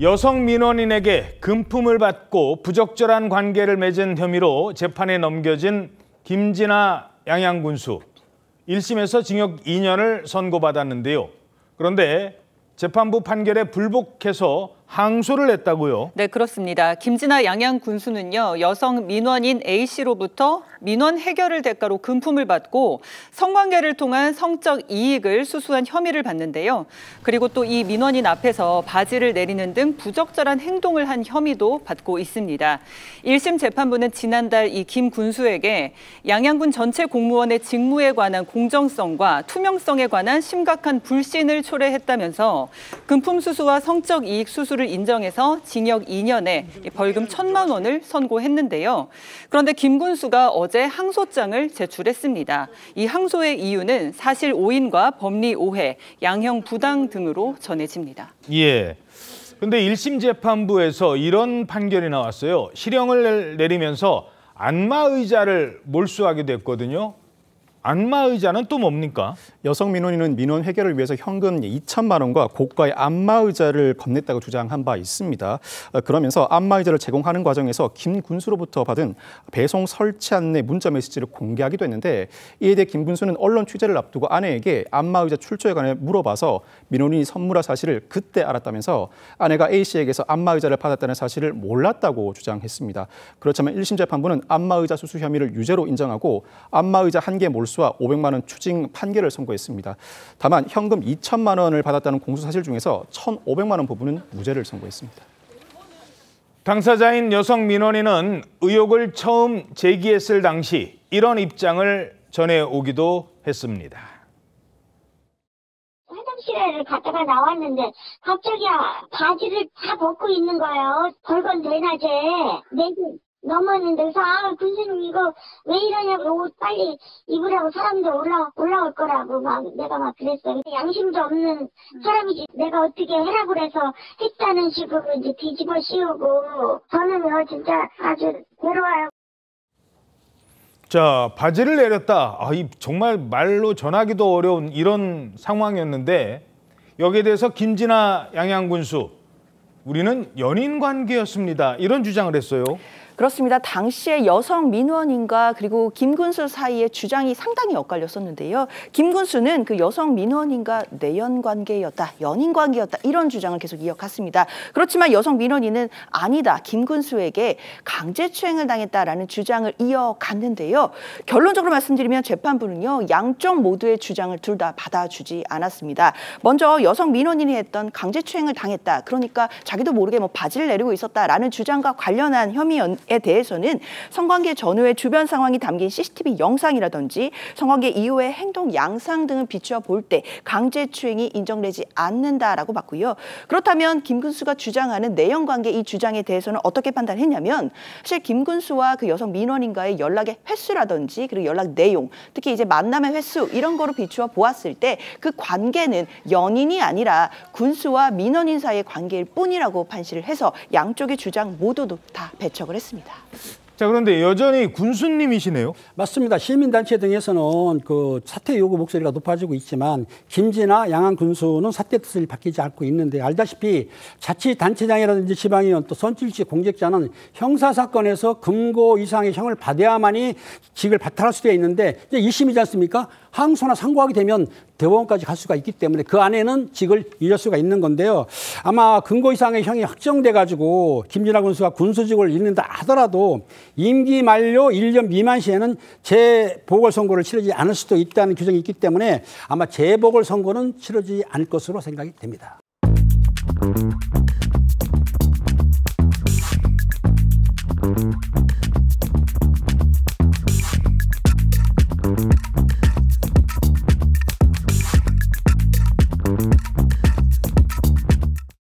여성 민원인에게 금품을 받고 부적절한 관계를 맺은 혐의로 재판에 넘겨진 김진아 양양군수. 1심에서 징역 2년을 선고받았는데요. 그런데 재판부 판결에 불복해서 항소를 했다고요? 네, 그렇습니다. 김진아 양양군수는요, 여성 민원인 A씨로부터 민원 해결을 대가로 금품을 받고 성관계를 통한 성적 이익을 수수한 혐의를 받는데요. 그리고 또 이 민원인 앞에서 바지를 내리는 등 부적절한 행동을 한 혐의도 받고 있습니다. 1심 재판부는 지난달 이 김 군수에게 양양군 전체 공무원의 직무에 관한 공정성과 투명성에 관한 심각한 불신을 초래했다면서 금품 수수와 성적 이익 수수를 인정해서 징역 2년에 벌금 1,000만 원을 선고했는데요. 그런데 김 군수가 어제 항소장을 제출했습니다. 이 항소의 이유는 사실 오인과 법리 오해, 양형 부당 등으로 전해집니다. 예. 근데 1심 재판부에서 이런 판결이 나왔어요. 실형을 내리면서 안마의자를 몰수하게 됐거든요. 안마의자는 또 뭡니까? 여성 민원인은 민원 해결을 위해서 현금 2천만 원과 고가의 안마의자를 건넸다고 주장한 바 있습니다. 그러면서 안마의자를 제공하는 과정에서 김 군수로부터 받은 배송 설치 안내 문자 메시지를 공개하기도 했는데, 이에 대해 김 군수는 언론 취재를 앞두고 아내에게 안마의자 출처에 관해 물어봐서 민원인이 선물한 사실을 그때 알았다면서 아내가 A씨에게서 안마의자를 받았다는 사실을 몰랐다고 주장했습니다. 그렇지만 1심 재판부는 안마의자 수수 혐의를 유죄로 인정하고 안마의자 한 개 몰수와 500만 원 추징 판결을 선고했습니다. 다만 현금 2천만 원을 받았다는 공소 사실 중에서 1,500만 원 부분은 무죄를 선고했습니다. 당사자인 여성 민원인은 의혹을 처음 제기했을 당시 이런 입장을 전해오기도 했습니다. 화장실에 갔다가 나왔는데 갑자기 바지를 다 벗고 있는 거예요. 벌건 대낮에. 넘었는데 그래서 군수님 이거 왜 이러냐고, 옷 빨리 입으라고, 사람들 올라올 거라고 내가 막 그랬어요. 양심도 없는 사람이지 내가 어떻게 해라 그래서 했다는 식으로 이제 뒤집어 씌우고, 저는요 진짜 아주 괴로워요. 자, 바지를 내렸다. 정말 말로 전하기도 어려운 이런 상황이었는데, 여기에 대해서 김진아 양양군수, 우리는 연인 관계였습니다, 이런 주장을 했어요. 그렇습니다. 당시에 여성 민원인과 그리고 김 군수 사이의 주장이 상당히 엇갈렸었는데요. 김 군수는 그 여성 민원인과 내연 관계였다, 연인 관계였다, 이런 주장을 계속 이어갔습니다. 그렇지만 여성 민원인은 아니다, 김 군수에게 강제추행을 당했다라는 주장을 이어갔는데요. 결론적으로 말씀드리면 재판부는요, 양쪽 모두의 주장을 둘 다 받아주지 않았습니다. 먼저 여성 민원인이 했던 강제추행을 당했다, 그러니까 자기도 모르게 바지를 내리고 있었다라는 주장과 관련한 혐의에 대해서는 성관계 전후의 주변 상황이 담긴 CCTV 영상이라든지 성관계 이후의 행동 양상 등을 비추어 볼 때 강제추행이 인정되지 않는다라고 봤고요. 그렇다면 김 군수가 주장하는 내연관계 이 주장에 대해서는 어떻게 판단했냐면, 사실 김 군수와 그 여성 민원인과의 연락의 횟수라든지 그리고 연락 내용, 특히 이제 만남의 횟수, 이런 거로 비추어 보았을 때 그 관계는 연인이 아니라 군수와 민원인 사이의 관계일 뿐이라고 판시를 해서 양쪽의 주장 모두도 다 배척을 했습니다. 자, 그런데 여전히 군수님이시네요. 맞습니다. 시민단체 등에서는 그 사퇴 요구 목소리가 높아지고 있지만 김진아 양양 군수는 사퇴 뜻을 밝히지 않고 있는데, 알다시피 자치단체장이라든지 지방의원 또 선출직 공직자는 형사사건에서 금고 이상의 형을 받아야만이 직을 바탈할 수도 있는데, 이제 2심이지 않습니까? 항소나 상고하게 되면 대법원까지 갈 수가 있기 때문에 그 안에는 직을 잃을 수가 있는 건데요. 아마 금고 이상의 형이 확정돼가지고 김진아 군수가 군수직을 잃는다 하더라도 임기 만료 1년 미만 시에는 재보궐선거를 치르지 않을 수도 있다는 규정이 있기 때문에 아마 재보궐선거는 치르지 않을 것으로 생각이 됩니다.